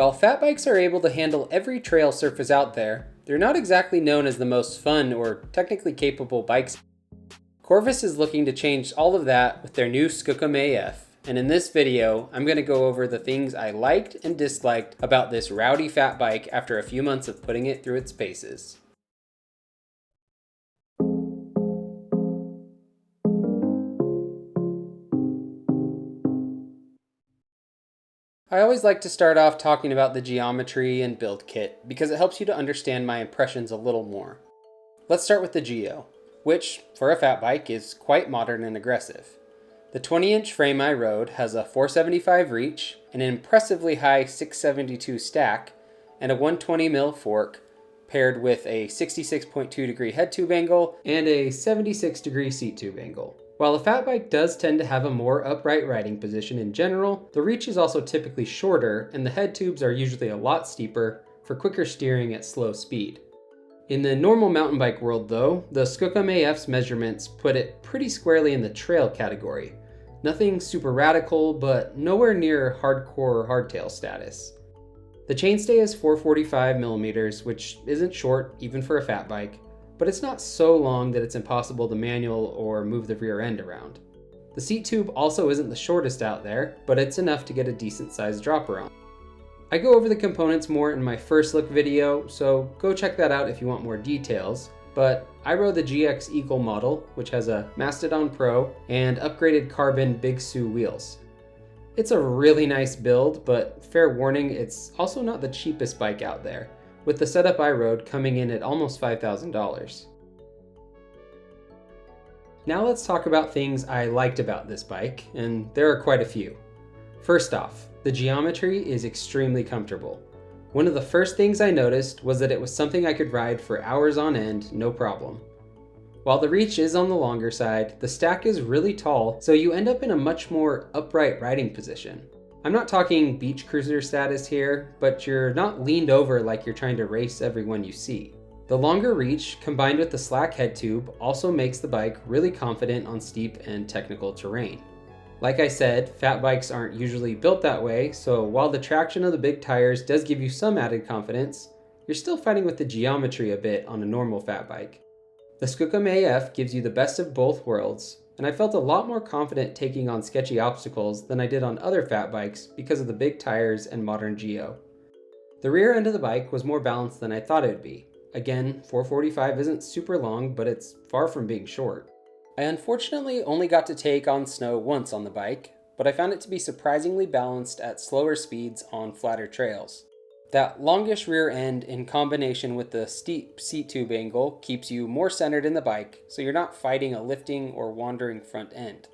While fat bikes are able to handle every trail surface out there, they're not exactly known as the most fun or technically capable bikes. Corvus is looking to change all of that with their new Skookum AF, and in this video, I'm going to go over the things I liked and disliked about this rowdy fat bike after a few months of putting it through its paces. I always like to start off talking about the geometry and build kit because it helps you to understand my impressions a little more. Let's start with the geo, which, for a fat bike, is quite modern and aggressive. The 20-inch frame I rode has a 475 reach, an impressively high 672 stack, and a 120mm fork, paired with a 66.2 degree head tube angle and a 76 degree seat tube angle. While a fat bike does tend to have a more upright riding position in general, the reach is also typically shorter and the head tubes are usually a lot steeper for quicker steering at slow speed. In the normal mountain bike world though, the Skookum AF's measurements put it pretty squarely in the trail category. Nothing super radical, but nowhere near hardcore or hardtail status. The chainstay is 445mm, which isn't short even for a fat bike, but it's not so long that it's impossible to manual or move the rear end around. The seat tube also isn't the shortest out there, but it's enough to get a decent sized dropper on. I go over the components more in my first look video, so go check that out if you want more details, but I rode the GX Eagle model, which has a Mastodon Pro and upgraded carbon Big Sue wheels. It's a really nice build, but fair warning, it's also not the cheapest bike out there, with the setup I rode coming in at almost $5,000. Now let's talk about things I liked about this bike, and there are quite a few. First off, the geometry is extremely comfortable. One of the first things I noticed was that it was something I could ride for hours on end, no problem. While the reach is on the longer side, the stack is really tall, so you end up in a much more upright riding position. I'm not talking beach cruiser status here, but you're not leaned over like you're trying to race everyone you see. The longer reach, combined with the slack head tube, also makes the bike really confident on steep and technical terrain. Like I said, fat bikes aren't usually built that way, so while the traction of the big tires does give you some added confidence, you're still fighting with the geometry a bit on a normal fat bike. The Skookum AF gives you the best of both worlds, and I felt a lot more confident taking on sketchy obstacles than I did on other fat bikes because of the big tires and modern geo. The rear end of the bike was more balanced than I thought it would be. Again, 445 isn't super long, but it's far from being short. I unfortunately only got to take on snow once on the bike, but I found it to be surprisingly balanced at slower speeds on flatter trails. That longish rear end in combination with the steep seat tube angle keeps you more centered in the bike, so you're not fighting a lifting or wandering front end.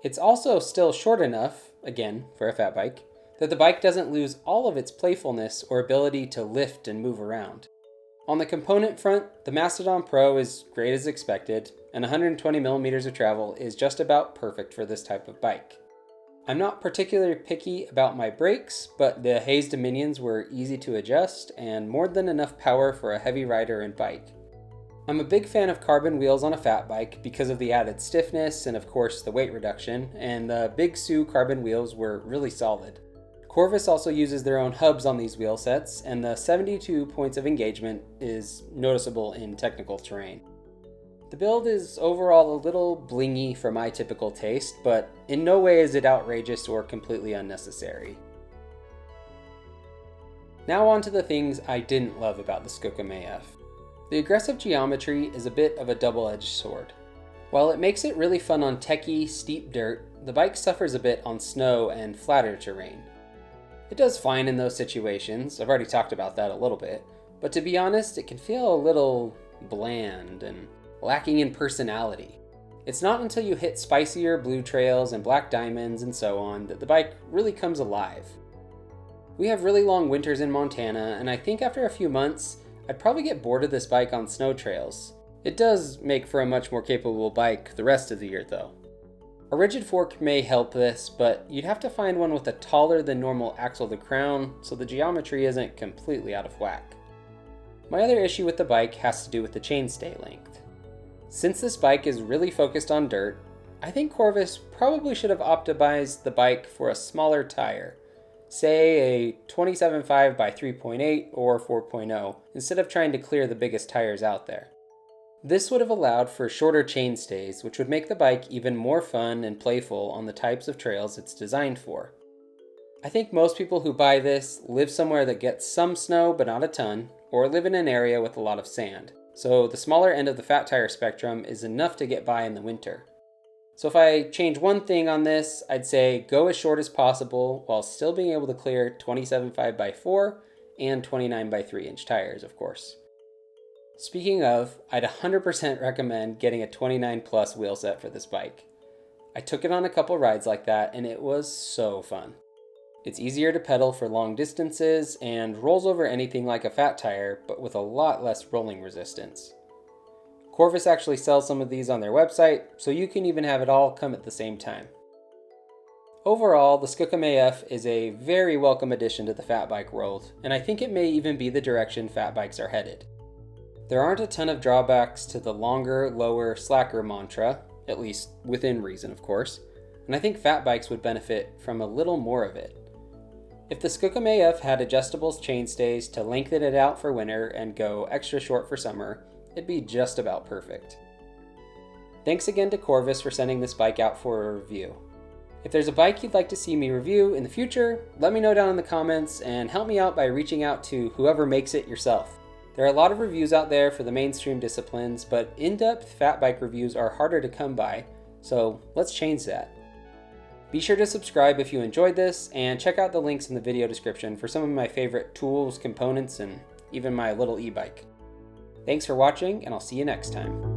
It's also still short enough, again for a fat bike, that the bike doesn't lose all of its playfulness or ability to lift and move around. On the component front, the Mastodon Pro is great as expected, and 120mm of travel is just about perfect for this type of bike. I'm not particularly picky about my brakes, but the Hayes Dominions were easy to adjust and more than enough power for a heavy rider and bike. I'm a big fan of carbon wheels on a fat bike because of the added stiffness and of course the weight reduction, and the Big Sue carbon wheels were really solid. Corvus also uses their own hubs on these wheel sets, and the 72 points of engagement is noticeable in technical terrain. The build is overall a little blingy for my typical taste, but in no way is it outrageous or completely unnecessary. Now on to the things I didn't love about the Skookum AF. The aggressive geometry is a bit of a double-edged sword. While it makes it really fun on techie, steep dirt, the bike suffers a bit on snow and flatter terrain. It does fine in those situations, I've already talked about that a little bit, but to be honest, it can feel a little bland and lacking in personality. It's not until you hit spicier blue trails and black diamonds and so on that the bike really comes alive. We have really long winters in Montana, and I think after a few months, I'd probably get bored of this bike on snow trails. It does make for a much more capable bike the rest of the year though. A rigid fork may help this, but you'd have to find one with a taller than normal axle to crown, so the geometry isn't completely out of whack. My other issue with the bike has to do with the chainstay length. Since this bike is really focused on dirt, I think Corvus probably should have optimized the bike for a smaller tire. say a 27.5 by 3.8 or 4.0, instead of trying to clear the biggest tires out there. This would have allowed for shorter chain stays, which would make the bike even more fun and playful on the types of trails it's designed for. I think most people who buy this live somewhere that gets some snow but not a ton, or live in an area with a lot of sand. So the smaller end of the fat tire spectrum is enough to get by in the winter. So if I change one thing on this, I'd say go as short as possible while still being able to clear 27.5 by 4 and 29 by 3 inch tires, of course. Speaking of, I'd 100% recommend getting a 29 plus wheel set for this bike. I took it on a couple rides like that and it was so fun. It's easier to pedal for long distances and rolls over anything like a fat tire, but with a lot less rolling resistance. Corvus actually sells some of these on their website, so you can even have it all come at the same time. Overall, the Skookum AF is a very welcome addition to the fat bike world, and I think it may even be the direction fat bikes are headed. There aren't a ton of drawbacks to the longer, lower, slacker mantra, at least within reason, of course, and I think fat bikes would benefit from a little more of it. If the Skookum AF had adjustable chainstays to lengthen it out for winter and go extra short for summer, it'd be just about perfect. Thanks again to Corvus for sending this bike out for a review. If there's a bike you'd like to see me review in the future, let me know down in the comments and help me out by reaching out to whoever makes it yourself. There are a lot of reviews out there for the mainstream disciplines, but in-depth fat bike reviews are harder to come by, so let's change that. Be sure to subscribe if you enjoyed this, and check out the links in the video description for some of my favorite tools, components, and even my little e-bike. Thanks for watching, and I'll see you next time.